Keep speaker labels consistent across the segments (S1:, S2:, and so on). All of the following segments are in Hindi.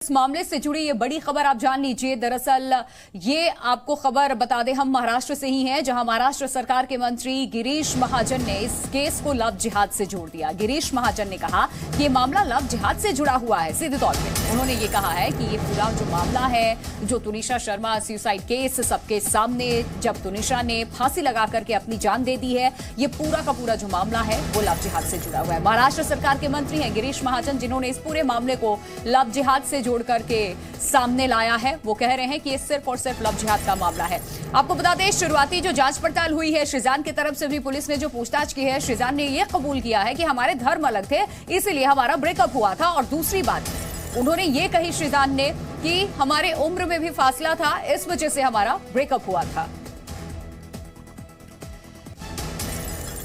S1: इस मामले से जुड़ी ये बड़ी खबर आप जान लीजिए। दरअसल ये आपको खबर बता दें, हम महाराष्ट्र से ही हैं, जहां महाराष्ट्र सरकार के मंत्री गिरीश महाजन ने इस केस को लव जिहाद से जोड़ दिया। गिरीश महाजन ने कहा कि ये मामला लव जिहाद से जुड़ा हुआ है। सीधे तौर पे उन्होंने ये कहा है कि ये पूरा जो मामला है, जो तुनिशा शर्मा सुसाइड केस सबके सामने जब तुनिशा ने फांसी लगा करके अपनी जान दे दी है, ये पूरा का पूरा जो मामला है वो लव जिहाद से जुड़ा हुआ है। महाराष्ट्र सरकार के मंत्री हैं गिरीश महाजन, जिन्होंने इस पूरे मामले को लव जिहाद से जोड़ करके सामने लाया है। वो कह रहे हैं कि ये सिर्फ और सिर्फ लव जिहाद का मामला है। आपको बता दें, शुरुआती जो जांच पड़ताल हुई है, श्रीजान की तरफ से भी पुलिस ने जो पूछताछ की है, श्रीजान ने ये कबूल किया है कि हमारे धर्म अलग थे, इसीलिए हमारा ब्रेकअप हुआ था। और दूसरी बात उन्होंने ये कही श्रीजान ने कि हमारे उम्र में भी फासला था, इस वजह से हमारा ब्रेकअप हुआ था।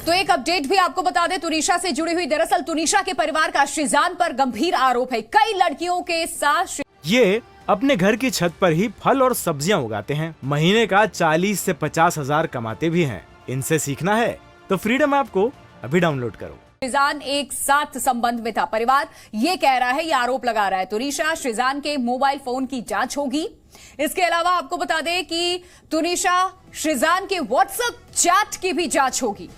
S1: तो एक अपडेट भी आपको बता दें तुनिशा से जुड़ी हुई। दरअसल तुनिशा के परिवार का श्रीजान पर गंभीर आरोप है। कई लड़कियों के साथ
S2: ये अपने घर की छत पर ही फल और सब्जियां उगाते हैं। महीने का 40 से 50 हजार कमाते भी हैं। इनसे सीखना है तो फ्रीडम ऐप को अभी डाउनलोड करो।
S1: श्रीजान एक साथ संबंध में था। परिवार ये कह रहा है, ये आरोप लगा रहा है। तुनिशा श्रीजान के मोबाइल फोन की जांच होगी। इसके अलावा आपको बता दें कि तुनिशा श्रीजान के व्हाट्सएप चैट की भी जांच होगी।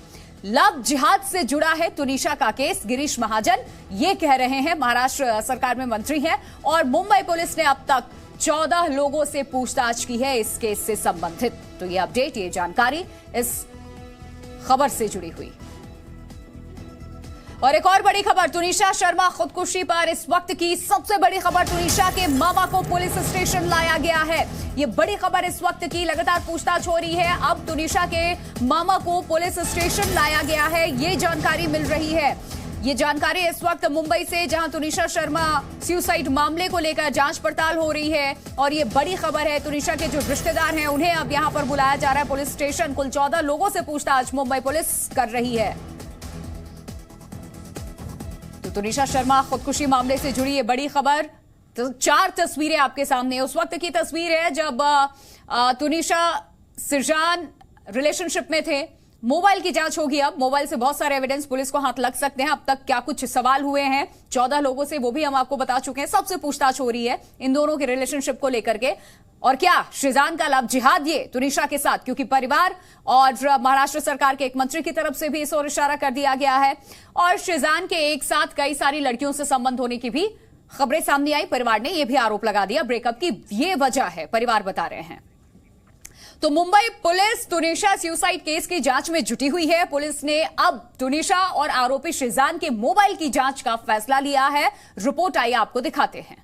S1: लव जिहाद से जुड़ा है तुनिशा का केस। गिरीश महाजन ये कह रहे हैं, महाराष्ट्र सरकार में मंत्री हैं। और मुंबई पुलिस ने अब तक 14 लोगों से पूछताछ की है इस केस से संबंधित। तो ये अपडेट, ये जानकारी इस खबर से जुड़ी हुई। और एक और बड़ी खबर, तुनिशा शर्मा खुदकुशी पर इस वक्त की सबसे बड़ी खबर, तुनिशा के मामा को पुलिस स्टेशन लाया गया है। ये बड़ी खबर इस वक्त की, लगातार पूछताछ हो रही है। अब तुनिशा के मामा को पुलिस स्टेशन लाया गया है, ये जानकारी मिल रही है। ये जानकारी इस वक्त मुंबई से, जहां तुनिशा शर्मा सुसाइड मामले को लेकर जांच पड़ताल हो रही है। और ये बड़ी खबर है, तुनिशा के जो रिश्तेदार हैं उन्हें अब यहां पर बुलाया जा रहा है पुलिस स्टेशन। कुल 14 लोगों से पूछताछ मुंबई पुलिस कर रही है। तो तुनिशा शर्मा खुदकुशी मामले से जुड़ी ये बड़ी खबर। तो 4 तस्वीरें आपके सामने। उस वक्त की तस्वीर है जब तुनिशा श्रीजान रिलेशनशिप में थे। मोबाइल की जांच होगी। अब मोबाइल से बहुत सारे एविडेंस पुलिस को हाथ लग सकते हैं। अब तक क्या कुछ सवाल हुए हैं 14 लोगों से, वो भी हम आपको बता चुके हैं। सबसे पूछताछ हो रही है इन दोनों के रिलेशनशिप को लेकर के। और क्या श्रीजान का लव जिहाद ये तुनिशा के साथ, क्योंकि परिवार और महाराष्ट्र सरकार के एक मंत्री की तरफ से भी इस ओर इशारा कर दिया गया है। और श्रीजान के एक साथ कई सारी लड़कियों से संबंध होने की भी खबरें सामने आई। परिवार ने यह भी आरोप लगा दिया, ब्रेकअप की ये वजह है, परिवार बता रहे हैं। तो Mumbai police Tunisha suicide case की जांच में जुटी हुई है। पुलिस ने अब तुनिशा और आरोपी श्रीजान के मोबाइल की जांच का फैसला लिया है। रिपोर्ट आई, आपको दिखाते हैं।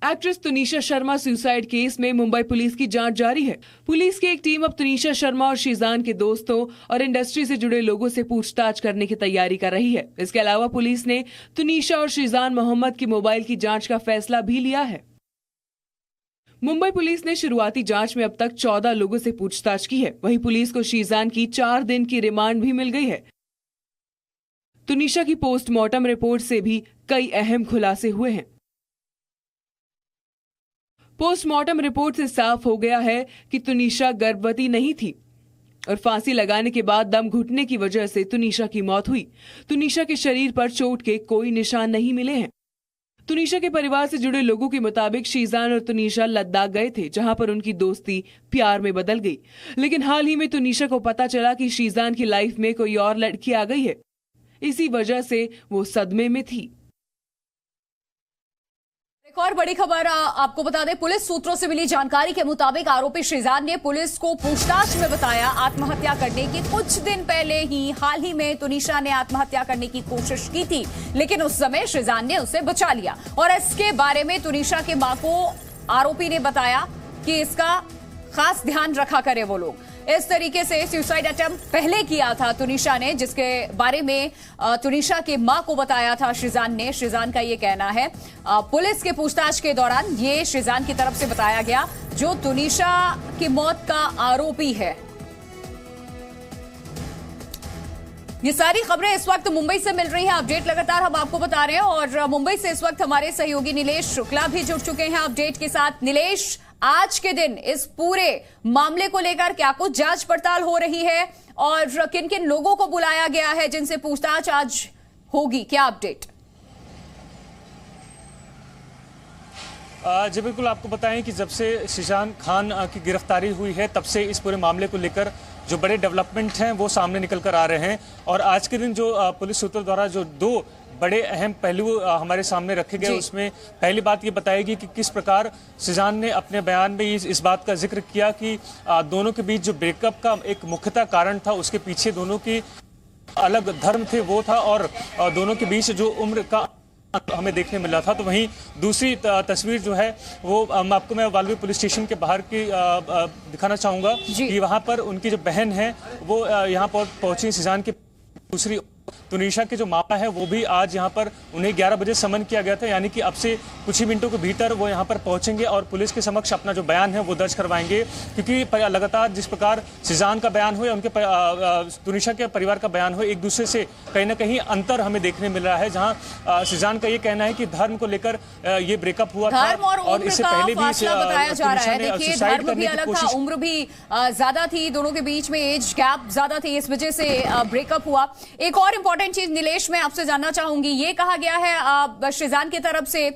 S3: Actress Tunisha Sharma suicide case में मुंबई पुलिस की जांच जारी है। पुलिस की एक टीम अब तुनिशा शर्मा और श्रीजान के दोस्तों और इंडस्ट्री से जुड़े लोगों से पूछताछ करने की तैयारी कर रही है। इसके अलावा पुलिस ने तुनिशा और श्रीजान मोहम्मद की मोबाइल की जांच का फैसला भी लिया है। मुंबई पुलिस ने शुरुआती जांच में अब तक 14 लोगों से पूछताछ की है। वहीं पुलिस को श्रीजान की 4 दिन की रिमांड भी मिल गई है। तुनिशा की पोस्टमार्टम रिपोर्ट से भी कई अहम खुलासे हुए हैं। पोस्टमार्टम रिपोर्ट से साफ हो गया है कि तुनिशा गर्भवती नहीं थी और फांसी लगाने के बाद दम घुटने की वजह से तुनिशा की मौत हुई। तुनिशा के शरीर पर चोट के कोई निशान नहीं मिले हैं। तुनिशा के परिवार से जुड़े लोगों के मुताबिक श्रीजान और तुनिशा लद्दाख गए थे, जहां पर उनकी दोस्ती प्यार में बदल गई। लेकिन हाल ही में तुनिशा को पता चला कि श्रीजान की लाइफ में कोई और लड़की आ गई है। इसी वजह से वो सदमे में थी।
S1: एक और बड़ी खबर आपको बता दें, पुलिस सूत्रों से मिली जानकारी के मुताबिक आरोपी श्रीजान ने पुलिस को पूछताछ में बताया आत्महत्या करने की कुछ दिन पहले ही, हाल ही में तुनिशा ने आत्महत्या करने की कोशिश की थी, लेकिन उस समय श्रीजान ने उसे बचा लिया। और इसके बारे में तुनिशा के मां को आरोपी ने बताया कि इसका खास ध्यान रखा करे वो लोग। इस तरीके से सुसाइड अटेम्प्ट पहले किया था तुनिशा ने, जिसके बारे में तुनिशा के मां को बताया था श्रीजान ने। श्रीजान का ये कहना है, पुलिस के पूछताछ के दौरान ये श्रीजान की तरफ से बताया गया, जो तुनिशा की मौत का आरोपी है। ये सारी खबरें इस वक्त मुंबई से मिल रही हैं। अपडेट लगातार हम आपको बता रहे हैं। और मुंबई से इस वक्त हमारे सहयोगी नीलेश शुक्ला भी जुड़ चुके हैं अपडेट के साथ। नीलेश, आज के दिन इस पूरे मामले को लेकर क्या कुछ जांच पड़ताल हो रही है और किन किन लोगों को बुलाया गया है जिनसे पूछताछ आज होगी, क्या अपडेट?
S4: जी बिल्कुल, आपको बताएं कि जब से शीशान खान की गिरफ्तारी हुई है तब से इस पूरे मामले को लेकर जो बड़े डेवलपमेंट हैं वो सामने निकल कर आ रहे हैं। और आज के दिन जो पुलिस सूत्रों द्वारा जो दो बड़े अहम पहलू हमारे सामने रखे गए, उसमें पहली बात ये बताएगी कि किस प्रकार शीशान ने अपने बयान में इस बात का जिक्र किया कि दोनों के बीच जो ब्रेकअप का एक मुख्यतः कारण था, उसके पीछे दोनों की अलग धर्म थे वो था, और दोनों के बीच जो उम्र का हमें देखने मिला था। तो वहीं दूसरी तस्वीर जो है वो आपको मैं वाल्वी पुलिस स्टेशन के बाहर की दिखाना चाहूंगा कि वहां पर उनकी जो बहन है वो यहाँ पर पहुंची शीशान की। दूसरी तुनिशा के जो मामा है वो भी आज यहाँ पर उन्हें 11 बजे समन किया गया था, यानी कि अब से कुछ ही मिनटों के भीतर वो यहाँ पर पहुंचेंगे और पुलिस के समक्ष अपना जो बयान है वो दर्ज करवाएंगे। क्योंकि लगातार जिस प्रकार शीशान का बयान हो या उनके तुनिशा के परिवार का बयान हो, एक दूसरे से कहीं ना कहीं अंतर हमें देखने मिल रहा है। जहाँ शीशान का ये कहना है कि धर्म को लेकर ये ब्रेकअप हुआ था और इससे पहले भी
S1: बताया जा रहा है। देखिए, धर्म भी अलग था, उम्र भी ज्यादा थी, दोनों के बीच में एज गैप ज्यादा थी, इस वजह से ब्रेकअप हुआ। एक और इंपॉर्टेंट चीज नीलेश मैं आपसे जानना चाहूंगी, ये कहा गया है शीशान की तरफ से,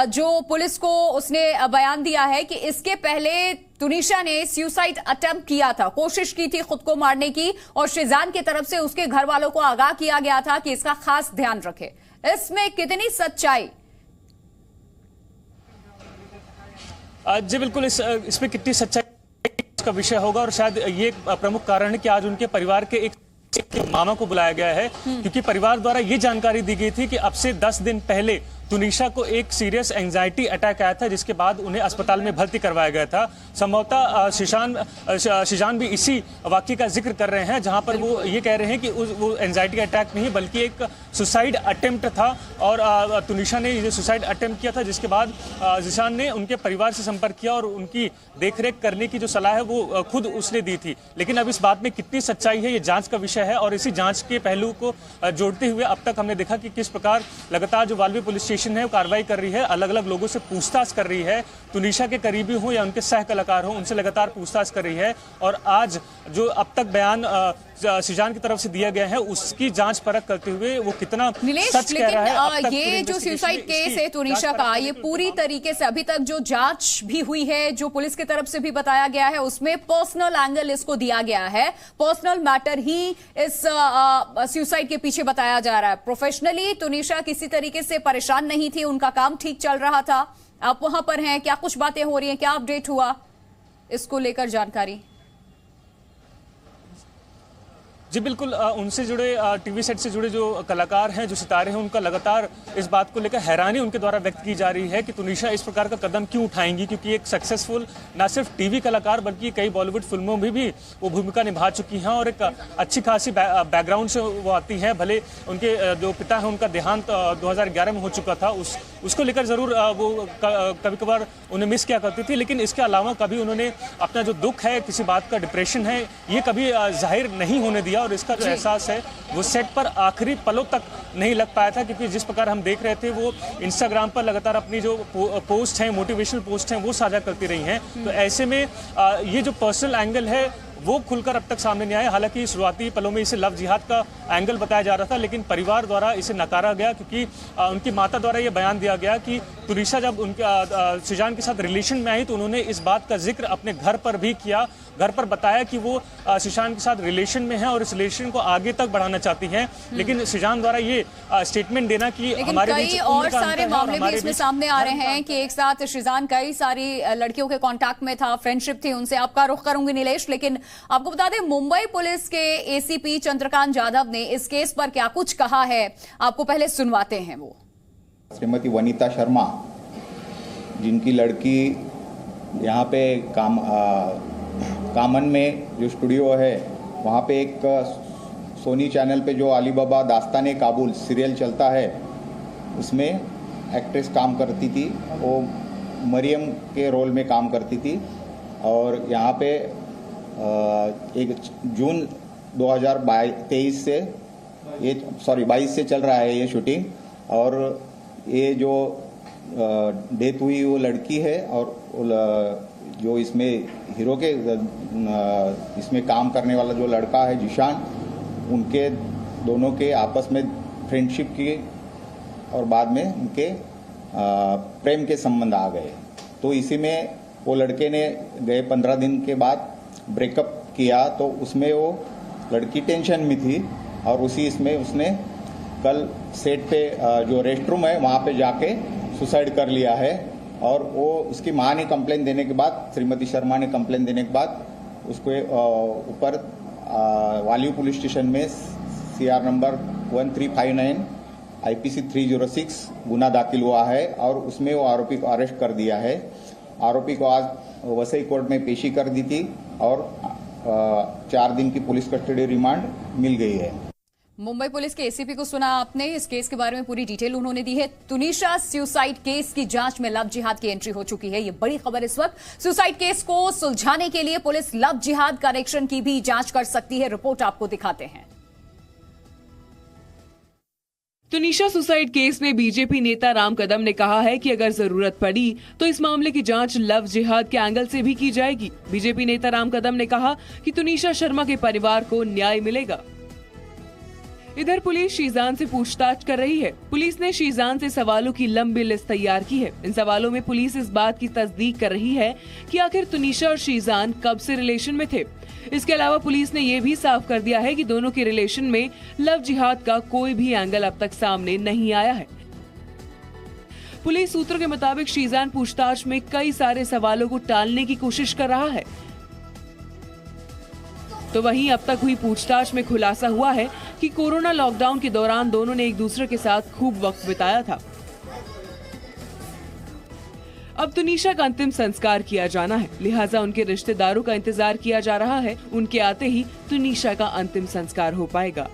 S1: जो पुलिस को उसने बयान दिया है कि इसके पहले तुनिशा ने सुसाइड अटेम्प्ट किया था, कोशिश की थी खुद को मारने की, और शीशान की तरफ से उसके घर वालों को आगाह किया गया था कि इसका खास ध्यान रखे। इसमें कितनी सच्चाई?
S4: जी बिल्कुल, इसमें कितनी सच्चाई का विषय होगा, और शायद ये एक प्रमुख कारण है कि आज उनके परिवार के एक मामा को बुलाया गया है, क्योंकि परिवार द्वारा ये जानकारी दी गई थी कि अब से 10 दिन पहले तुनिशा को एक सीरियस एंजाइटी अटैक आया था, जिसके बाद उन्हें अस्पताल में भर्ती करवाया गया था। संभवतः शीशान भी इसी वाकये का जिक्र कर रहे हैं, जहां पर वो ये कह रहे हैं कि वो एंजाइटी अटैक नहीं बल्कि एक सुसाइड अटेम्प्ट था, और तुनिशा ने ये सुसाइड अटेम्प्ट किया था, जिसके बाद शीशान ने उनके परिवार से संपर्क किया और उनकी देखरेख करने की जो सलाह है वो खुद उसने दी थी। लेकिन अब इस बात में कितनी सच्चाई है ये जांच का विषय है, और इसी जांच के पहलू को जोड़ते हुए अब तक हमने देखा कि किस प्रकार लगातार जो वाल्वी पुलिस स्टेशन है वो कार्रवाई कर रही है, अलग अलग लोगों से पूछताछ कर रही है, तुनिशा के करीबी हो या उनके सह कलाकार हो, उनसे लगातार पूछताछ कर रही है। और आज जो अब तक बयान शीशान की तरफ से दिया गया है उसकी जांच परख करते हुए वो कितना सच कह रहा है।
S1: ये जो सुसाइड केस है तुनिशा का, ये पूरी तरीके से अभी तक जो जांच भी हुई है, जो पुलिस की तरफ से भी बताया गया है, उसमें पर्सनल एंगल इसको दिया गया है, पर्सनल मैटर ही इस सुसाइड के पीछे बताया जा रहा है। प्रोफेशनली तुनिशा किसी तरीके से परेशान नहीं थी, उनका काम ठीक चल रहा था। आप वहां पर हैं, क्या कुछ बातें हो रही हैं, क्या अपडेट हुआ इसको लेकर जानकारी?
S4: जी बिल्कुल, उनसे जुड़े टीवी सेट से जुड़े जो कलाकार हैं, जो सितारे हैं, उनका लगातार इस बात को लेकर हैरानी उनके द्वारा व्यक्त की जा रही है कि तुनिशा इस प्रकार का कदम क्यों उठाएंगी, क्योंकि एक सक्सेसफुल ना सिर्फ टीवी कलाकार बल्कि कई बॉलीवुड फिल्मों में भी वो भूमिका निभा चुकी हैं और एक अच्छी खासी बैकग्राउंड से वो आती हैं। भले उनके जो पिता हैं उनका देहांत 2011 में हो चुका था, उसको लेकर ज़रूर वो कभी कभार उन्हें मिस किया करती थी, लेकिन इसके अलावा कभी उन्होंने अपना जो दुख है, किसी बात का डिप्रेशन है, ये कभी जाहिर नहीं होने दिया। और इसका जो एहसास है वो सेट पर आखिरी पलों तक नहीं लग पाया था, क्योंकि जिस प्रकार हम देख रहे थे वो इंस्टाग्राम पर लगातार अपनी जो पोस्ट हैं, मोटिवेशनल पोस्ट हैं, वो साझा करती रही हैं। तो ऐसे में ये जो पर्सनल एंगल है वो खुलकर अब तक सामने नहीं आया। हालांकि शुरुआती पलों में इसे लव जिहाद का एंगल बताया जा रहा था, लेकिन परिवार द्वारा इसे नकारा गया, क्योंकि उनकी माता द्वारा ये बयान दिया गया कि तुनिशा जब उनके शीशान के साथ रिलेशन में आई तो उन्होंने इस बात का जिक्र अपने घर पर भी किया, घर पर बताया कि वो शीशान के साथ रिलेशन में है और इस रिलेशन को आगे तक बढ़ाना चाहती हैं। लेकिन शीशान द्वारा ये स्टेटमेंट देना कि हमारे बीच
S1: और सारे मामले भी इसमें सामने आ रहे हैं कि एक साथ शीशान कई सारी लड़कियों के कांटेक्ट में था, फ्रेंडशिप थी उनसे। आपका रुख करूंगी नीलेश, लेकिन आपको बता दें मुंबई पुलिस के एसीपी चंद्रकांत जाधव ने इस केस पर क्या कुछ कहा है, आपको पहले सुनवाते हैं। वो
S5: श्रीमती वनीता शर्मा, जिनकी लड़की यहाँ पे कामन में जो स्टूडियो है वहाँ पे एक सोनी चैनल पे जो अली बाबा दास्ताने काबुल सीरियल चलता है उसमें एक्ट्रेस काम करती थी, वो मरियम के रोल में काम करती थी। और यहाँ पे एक जून 2023 से 22 से चल रहा है ये शूटिंग, और ये जो डेथ हुई वो लड़की है और जो इसमें हीरो के इसमें काम करने वाला जो लड़का है जिशान, उनके दोनों के आपस में फ्रेंडशिप की और बाद में उनके प्रेम के संबंध आ गए। तो इसी में वो लड़के ने गए 15 दिन के बाद ब्रेकअप किया, तो उसमें वो लड़की टेंशन में थी और उसी इसमें उसने कल सेट पे जो रेस्ट रूम है वहाँ पे जाके सुसाइड कर लिया है। और वो उसकी माँ ने कंप्लेन देने के बाद, श्रीमती शर्मा ने कंप्लेन देने के बाद उसको ऊपर वालियो पुलिस स्टेशन में CR नंबर 1359 IPC 306 गुना दाखिल हुआ है और उसमें वो आरोपी को अरेस्ट कर दिया है। आरोपी को आज वसई कोर्ट में पेशी कर दी थी और 4 दिन की पुलिस कस्टडी रिमांड मिल गई है।
S1: मुंबई पुलिस के एसीपी को सुना आपने, इस केस के बारे में पूरी डिटेल उन्होंने दी है। तुनिशा सुसाइड केस की जांच में लव जिहाद की एंट्री हो चुकी है, ये बड़ी खबर इस वक्त। सुसाइड केस को सुलझाने के लिए पुलिस लव जिहाद कनेक्शन की भी जांच कर सकती है, रिपोर्ट आपको दिखाते हैं।
S3: तुनिशा सुसाइड केस में बीजेपी नेता राम कदम ने कहा है कि अगर जरूरत पड़ी तो इस मामले की जांच लव जिहाद के एंगल से भी की जाएगी। बीजेपी नेता राम कदम ने कहा कि तुनिशा शर्मा के परिवार को न्याय मिलेगा। इधर पुलिस शीजान से पूछताछ कर रही है। पुलिस ने शीजान से सवालों की लंबी लिस्ट तैयार की है। इन सवालों में पुलिस इस बात की तस्दीक कर रही है कि आखिर तुनिशा और शीजान कब से रिलेशन में थे। इसके अलावा पुलिस ने यह भी साफ कर दिया है कि दोनों के रिलेशन में लव जिहाद का कोई भी एंगल अब तक सामने नहीं आया है। पुलिस सूत्रों के मुताबिक शीजान पूछताछ में कई सारे सवालों को टालने की कोशिश कर रहा है, तो वहीं अब तक हुई पूछताछ में खुलासा हुआ है कि कोरोना लॉकडाउन के दौरान दोनों ने एक दूसरे के साथ खूब वक्त बिताया था। अब तुनिशा का अंतिम संस्कार किया जाना है, लिहाजा उनके रिश्तेदारों का इंतजार किया जा रहा है। उनके आते ही तुनिशा का अंतिम संस्कार हो पाएगा।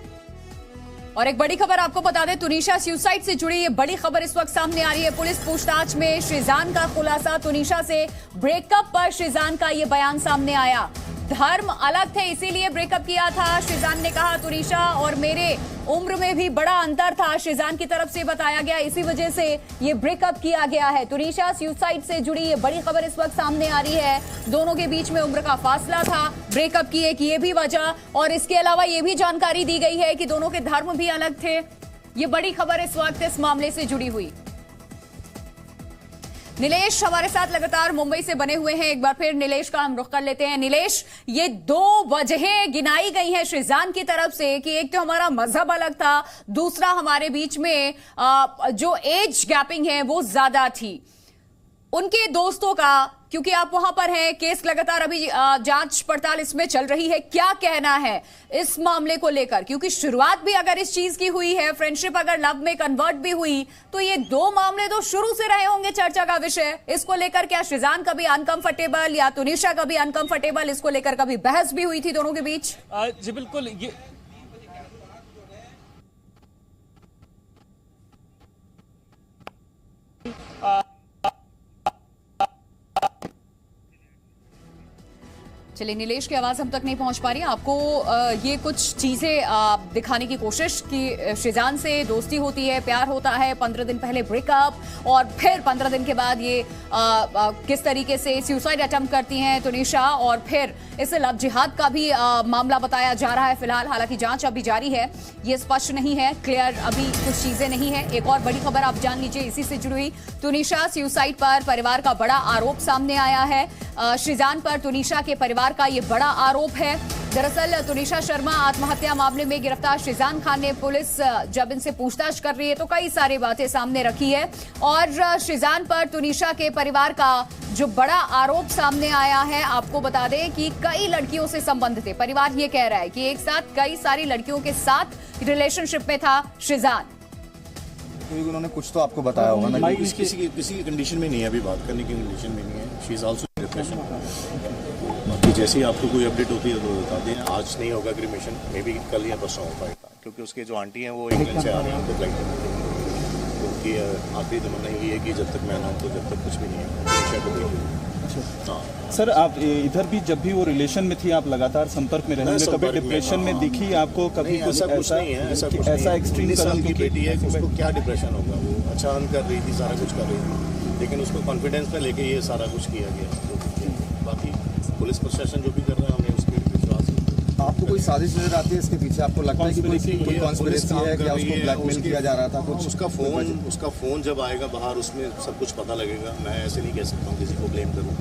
S1: और एक बड़ी खबर आपको बता दें, तुनिशा सुसाइड से जुड़ी ये बड़ी खबर इस वक्त सामने आ रही है। पुलिस पूछताछ में शीजान का खुलासा, तुनिशा से ब्रेकअप पर शीजान का ये बयान सामने आया। धर्म अलग थे इसीलिए ब्रेकअप किया था। शीजान ने कहा तुनिशा और मेरे उम्र में भी बड़ा अंतर था, शीजान की तरफ से बताया गया, इसी वजह से ये ब्रेकअप किया गया है। तुनिशा सुसाइड से जुड़ी ये बड़ी खबर इस वक्त सामने आ रही है। दोनों के बीच में उम्र का फासला था, ब्रेकअप की एक ये भी वजह, और इसके अलावा ये भी जानकारी दी गई है कि दोनों के धर्म भी अलग थे। ये बड़ी खबर इस वक्त इस मामले से जुड़ी हुई। नीलेश हमारे साथ लगातार मुंबई से बने हुए हैं, एक बार फिर नीलेश का हम रुख कर लेते हैं। नीलेश, ये 2 वजहें गिनाई गई हैं शीजान की तरफ से कि एक तो हमारा मजहब अलग था, दूसरा हमारे बीच में जो एज गैपिंग है वो ज्यादा थी। उनके दोस्तों का, क्योंकि आप वहां पर हैं, केस लगातार अभी जांच पड़ताल इसमें चल रही है, क्या कहना है इस मामले को लेकर? क्योंकि शुरुआत भी अगर इस चीज की हुई है, फ्रेंडशिप अगर लव में कन्वर्ट भी हुई, तो ये 2 मामले तो शुरू से रहे होंगे चर्चा का विषय। इसको लेकर क्या शीजान कभी अनकंफर्टेबल या तुनिशा कभी अनकंफर्टेबल, इसको लेकर कभी बहस भी हुई थी दोनों के बीच?
S4: जी बिल्कुल, ये
S1: चलिए, नीलेश की आवाज हम तक नहीं पहुंच पा रही है। आपको ये कुछ चीजें दिखाने की कोशिश कि शीजान से दोस्ती होती है, प्यार होता है, 15 दिन पहले ब्रेकअप और फिर 15 दिन के बाद ये किस तरीके से सुसाइड अटेम्प्ट करती हैं तुनिशा, और फिर इसे लव जिहाद का भी मामला बताया जा रहा है फिलहाल। हालांकि जांच अभी जारी है, ये स्पष्ट नहीं है, क्लियर अभी कुछ चीजें नहीं है। एक और बड़ी खबर आप जान लीजिए इसी से जुड़ी हुई, तुनिशा सुसाइड पर परिवार का बड़ा आरोप सामने आया है। शीजान पर तुनिशा के परिवार का ये बड़ा आरोप है। दरअसल तुनिशा शर्मा आत्महत्या मामले में गिरफ्तार शीजान खान ने, पुलिस जब इनसे पूछताछ कर रही है तो कई सारी बातें सामने रखी है, और शीजान पर तुनिशा के परिवार का जो बड़ा आरोप सामने आया है, आपको बता दें कि कई लड़कियों से संबंध थे। परिवार ये कह रहा है कि एक साथ कई सारी लड़कियों के साथ रिलेशनशिप में था शीजान।
S6: तो उन्होंने कुछ तो आपको बताया होगा ना? किसी कंडीशन में नहीं है, अभी बात करने की कंडीशन में नहीं है। She is also in depression. बाकी जैसे ही आपको कोई अपडेट होती है तो बता दें। आज नहीं होगा क्रिमेशन, मे बी कल या परसों हो पाएगा, क्योंकि उसके जो आंटी हैं वो इंग्लैंड से आ रही हैं उनको फ्लाइट में, क्योंकि आखिरी तमन्ना यही है कि जब तक मैं ना हूं तो जब तक कुछ भी नहीं है।
S7: हाँ सर, आप इधर भी जब भी वो रिलेशन में थी आप लगातार संपर्क में रहेंगे, कभी डिप्रेशन में दिखी आपको? कभी
S6: ऐसा कुछ नहीं है, ऐसा एक्सट्रीम कदम की बेटी है, उसको क्या डिप्रेशन होगा? वो अच्छा अर्न कर रही थी, सारा कुछ कर रही थी, लेकिन उसको कॉन्फिडेंस में लेके ये सारा कुछ किया गया। बाकी पुलिस प्रशासन जो भी कर रहा है हमें उसके विश्वास है।
S8: आपको कोई साजिश नजर आती है इसके पीछे? आपको लगता है कि कोई कॉन्स्पिरेसी है, क्या उसको ब्लैकमेल किया जा रहा था कुछ?
S6: उसका फोन जब आएगा बाहर उसमें सब कुछ पता लगेगा। मैं ऐसे नहीं कह सकता हूँ किसी को ब्लेम करूँ।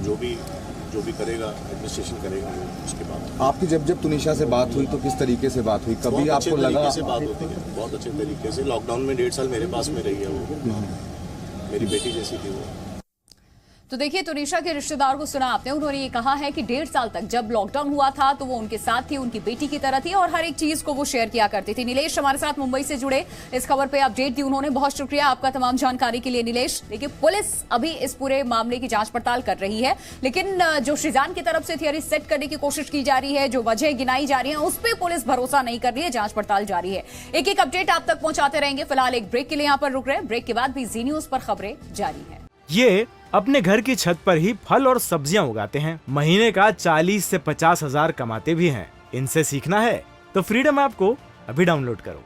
S6: जो भी करेगा एडमिनिस्ट्रेशन करेगा वो उसके बाद।
S8: आपकी जब तुनिशा से बात हुई तो किस तरीके से बात हुई? कभी आपको लगा?
S6: से बात होती है बहुत अच्छे तरीके से। लॉकडाउन में 1.5 साल मेरे पास में रही है वो, मेरी बेटी जैसी थी वो।
S1: तो देखिए, तुनिशा के रिश्तेदार को सुना आपने, उन्होंने ये कहा है कि 1.5 साल तक जब लॉकडाउन हुआ था तो वो उनके साथ थी, उनकी बेटी की तरह थी और हर एक चीज को वो शेयर किया करती थी। नीलेश हमारे साथ मुंबई से जुड़े, इस खबर पे अपडेट दी उन्होंने। बहुत शुक्रिया आपका तमाम जानकारी के लिए नीलेश। देखिए, पुलिस अभी इस पूरे मामले की जांच पड़ताल कर रही है, लेकिन जो श्रीजान की तरफ से थियरी सेट करने की कोशिश की जा रही है, जो वजह गिनाई जा रही है, उस पर पुलिस भरोसा नहीं कर रही है। जांच पड़ताल जारी है। एक एक अपडेट आप तक पहुंचाते रहेंगे। फिलहाल एक ब्रेक के लिए यहाँ पर रुक रहे हैं। ब्रेक के बाद भी जी न्यूज पर खबरें जारी है।
S2: ये अपने घर की छत पर ही फल और सब्जियां उगाते हैं। महीने का 40 से 50 हजार कमाते भी हैं। इनसे सीखना है तो फ्रीडम ऐप को अभी डाउनलोड करो।